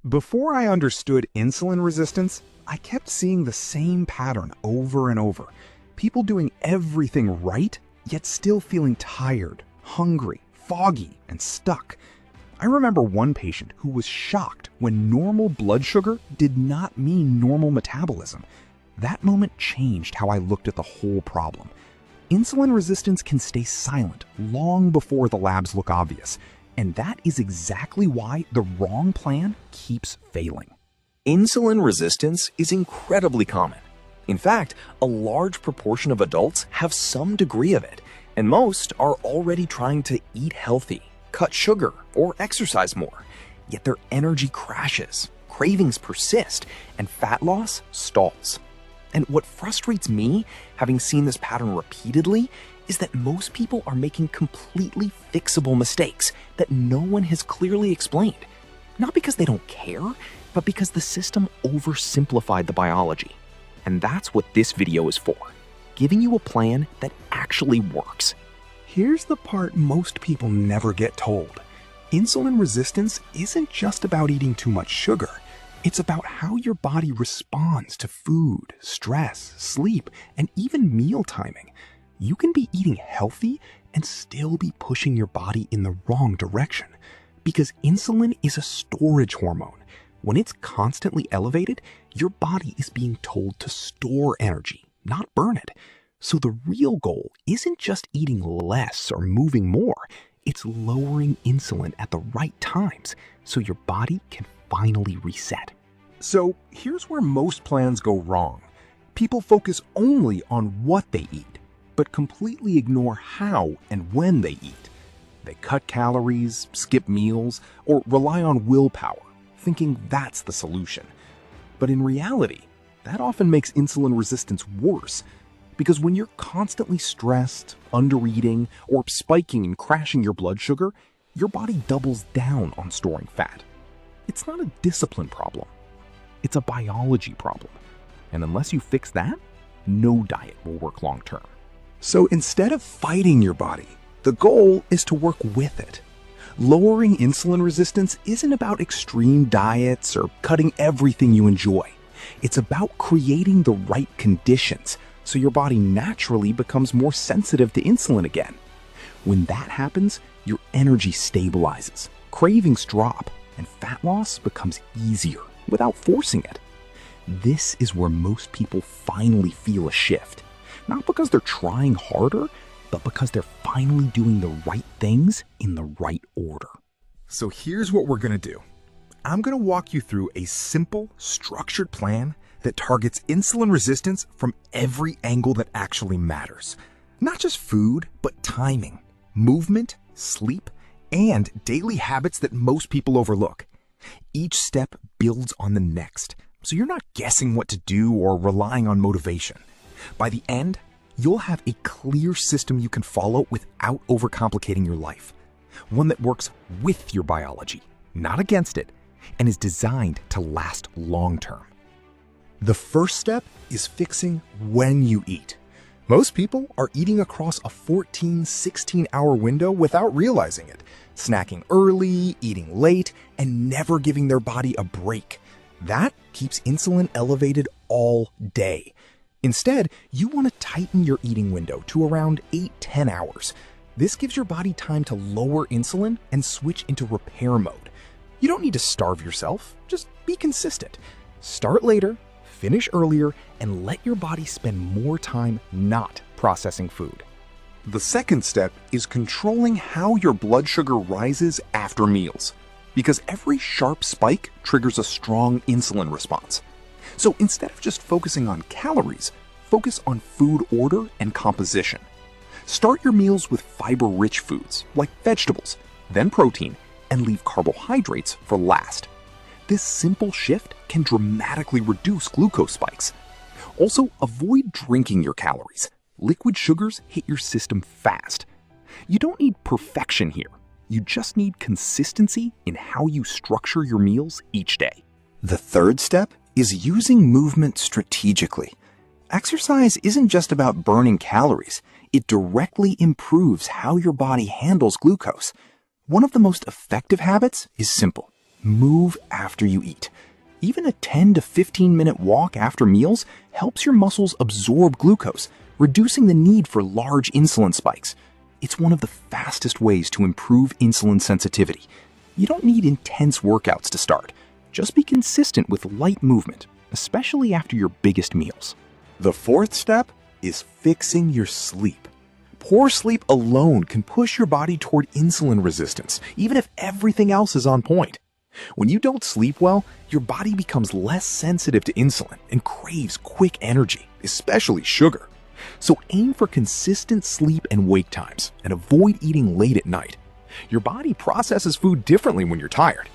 Before I understood insulin resistance, I kept seeing the same pattern over and over. People doing everything right, yet still feeling tired, hungry, foggy, and stuck. I remember one patient who was shocked when normal blood sugar did not mean normal metabolism. That moment changed how I looked at the whole problem. Insulin resistance can stay silent long before the labs look obvious, and that is exactly why the wrong plan keeps failing. Insulin resistance is incredibly common. In fact, a large proportion of adults have some degree of it, and most are already trying to eat healthy, cut sugar, or exercise more. Yet their energy crashes, cravings persist, and fat loss stalls. And what frustrates me, having seen this pattern repeatedly, is that most people are making completely fixable mistakes that no one has clearly explained. Not because they don't care, but because the system oversimplified the biology. And that's what this video is for, giving you a plan that actually works. Here's the part most people never get told. Insulin resistance isn't just about eating too much sugar. It's about how your body responds to food, stress, sleep, and even meal timing. You can be eating healthy and still be pushing your body in the wrong direction, because insulin is a storage hormone. When it's constantly elevated, your body is being told to store energy, not burn it. So the real goal isn't just eating less or moving more. It's lowering insulin at the right times so your body can finally reset. So here's where most plans go wrong. People focus only on what they eat, but completely ignore how and when they eat. They cut calories, skip meals, or rely on willpower, thinking that's the solution. But in reality, that often makes insulin resistance worse, because when you're constantly stressed, undereating, or spiking and crashing your blood sugar, your body doubles down on storing fat. It's not a discipline problem. It's a biology problem. And unless you fix that, no diet will work long term. So instead of fighting your body, the goal is to work with it. Lowering insulin resistance isn't about extreme diets or cutting everything you enjoy. It's about creating the right conditions so your body naturally becomes more sensitive to insulin again. When that happens, your energy stabilizes, cravings drop, and fat loss becomes easier without forcing it. This is where most people finally feel a shift. Not because they're trying harder, but because they're finally doing the right things in the right order. So here's what we're going to do. I'm going to walk you through a simple, structured plan that targets insulin resistance from every angle that actually matters. Not just food, but timing, movement, sleep, and daily habits that most people overlook. Each step builds on the next, so you're not guessing what to do or relying on motivation. By the end, you'll have a clear system you can follow without overcomplicating your life. One that works with your biology, not against it, and is designed to last long term. The first step is fixing when you eat. Most people are eating across a 14-16-hour window without realizing it, snacking early, eating late, and never giving their body a break. That keeps insulin elevated all day. Instead, you want to tighten your eating window to around 8-10 hours. This gives your body time to lower insulin and switch into repair mode. You don't need to starve yourself, just be consistent. Start later, finish earlier, and let your body spend more time not processing food. The second step is controlling how your blood sugar rises after meals, because every sharp spike triggers a strong insulin response. So instead of just focusing on calories, focus on food order and composition. Start your meals with fiber-rich foods like vegetables, then protein, and leave carbohydrates for last. This simple shift can dramatically reduce glucose spikes. Also, avoid drinking your calories. Liquid sugars hit your system fast. You don't need perfection here. You just need consistency in how you structure your meals each day. The third step is using movement strategically. Exercise isn't just about burning calories. It directly improves how your body handles glucose. One of the most effective habits is simple. Move after you eat. Even a 10 to 15-minute walk after meals helps your muscles absorb glucose, reducing the need for large insulin spikes. It's one of the fastest ways to improve insulin sensitivity. You don't need intense workouts to start. Just be consistent with light movement, especially after your biggest meals. The fourth step is fixing your sleep. Poor sleep alone can push your body toward insulin resistance, even if everything else is on point. When you don't sleep well, your body becomes less sensitive to insulin and craves quick energy, especially sugar. So aim for consistent sleep and wake times and avoid eating late at night. Your body processes food differently when you're tired.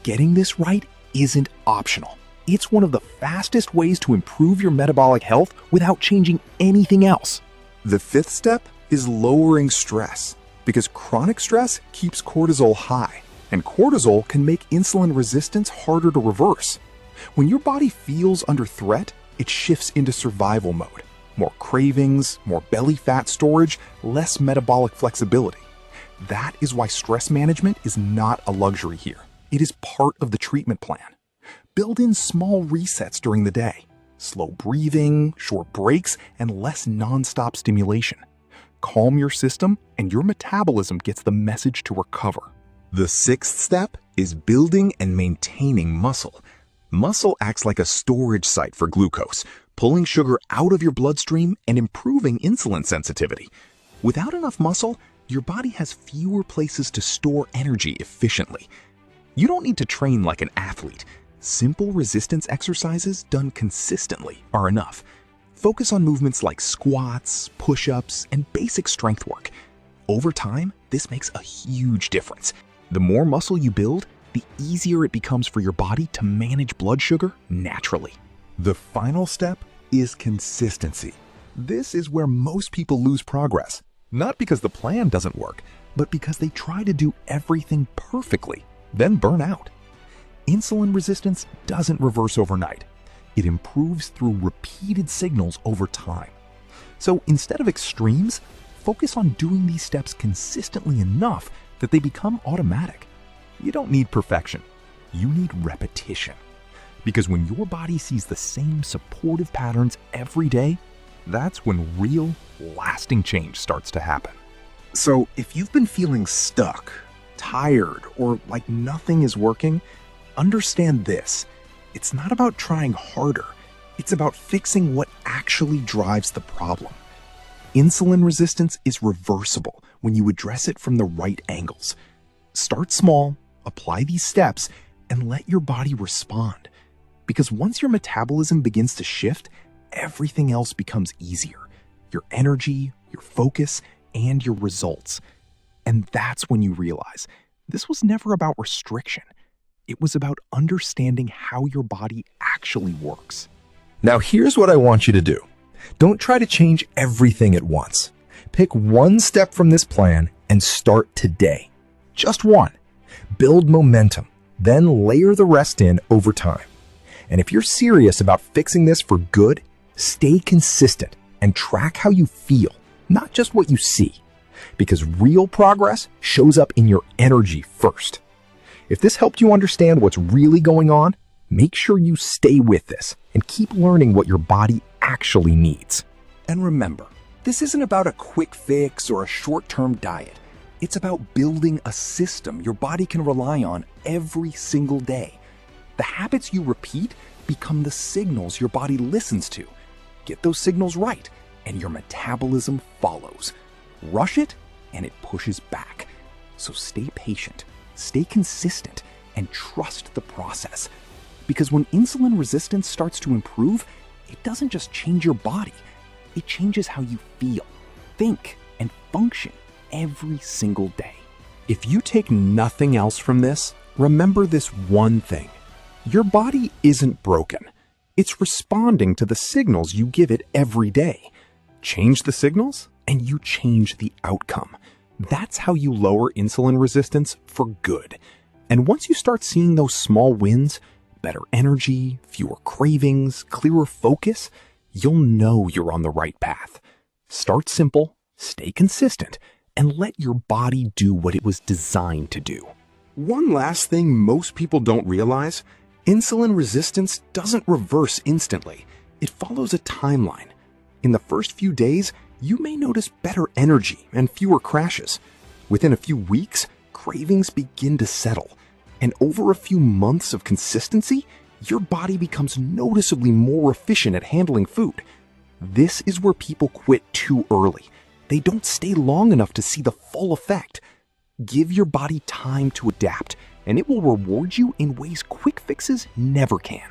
Getting this right isn't optional. It's one of the fastest ways to improve your metabolic health without changing anything else. The fifth step is lowering stress, because chronic stress keeps cortisol high, and cortisol can make insulin resistance harder to reverse. When your body feels under threat, it shifts into survival mode. More cravings, more belly fat storage, less metabolic flexibility. That is why stress management is not a luxury here. It is part of the treatment plan. Build in small resets during the day. Slow breathing, short breaks, and less nonstop stimulation. Calm your system and your metabolism gets the message to recover. The sixth step is building and maintaining muscle. Muscle acts like a storage site for glucose, pulling sugar out of your bloodstream and improving insulin sensitivity. Without enough muscle, your body has fewer places to store energy efficiently. You don't need to train like an athlete. Simple resistance exercises done consistently are enough. Focus on movements like squats, push-ups, and basic strength work. Over time, this makes a huge difference. The more muscle you build, the easier it becomes for your body to manage blood sugar naturally. The final step is consistency. This is where most people lose progress. Not because the plan doesn't work, but because they try to do everything perfectly, then burn out. Insulin resistance doesn't reverse overnight. It improves through repeated signals over time. So instead of extremes, focus on doing these steps consistently enough that they become automatic. You don't need perfection. You need repetition. Because when your body sees the same supportive patterns every day, that's when real, lasting change starts to happen. So if you've been feeling stuck, tired, or like nothing is working, understand this. It's not about trying harder. It's about fixing what actually drives the problem. Insulin resistance is reversible when you address it from the right angles. Start small, apply these steps, and let your body respond. Because once your metabolism begins to shift, everything else becomes easier. Your energy, your focus, and your results. And that's when you realize this was never about restriction. It was about understanding how your body actually works. Now here's what I want you to do. Don't try to change everything at once. Pick one step from this plan and start today. Just one. Build momentum, then layer the rest in over time. And if you're serious about fixing this for good, stay consistent and track how you feel, not just what you see. Because real progress shows up in your energy first. If this helped you understand what's really going on, make sure you stay with this and keep learning what your body actually needs. And remember, this isn't about a quick fix or a short-term diet. It's about building a system your body can rely on every single day. The habits you repeat become the signals your body listens to. Get those signals right, and your metabolism follows. Rush it, and it pushes back. So stay patient, stay consistent, and trust the process. Because when insulin resistance starts to improve, it doesn't just change your body. It changes how you feel, think, and function every single day. If you take nothing else from this, remember this one thing. Your body isn't broken. It's responding to the signals you give it every day. Change the signals, and you change the outcome. That's how you lower insulin resistance for good. And once you start seeing those small wins, better energy, fewer cravings, clearer focus, you'll know you're on the right path. Start simple, stay consistent, and let your body do what it was designed to do. One last thing most people don't realize, insulin resistance doesn't reverse instantly. It follows a timeline. In the first few days, you may notice better energy and fewer crashes. Within a few weeks, cravings begin to settle. And over a few months of consistency, your body becomes noticeably more efficient at handling food. This is where people quit too early. They don't stay long enough to see the full effect. Give your body time to adapt, and it will reward you in ways quick fixes never can.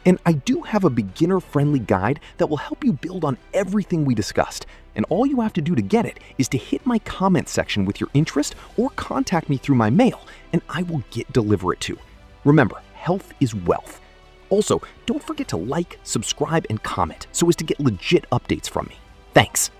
And I do have a beginner-friendly guide that will help you build on everything we discussed. And all you have to do to get it is to hit my comment section with your interest or contact me through my mail, and I will deliver it to. Remember, health is wealth. Also, don't forget to like, subscribe, and comment so as to get legit updates from me. Thanks.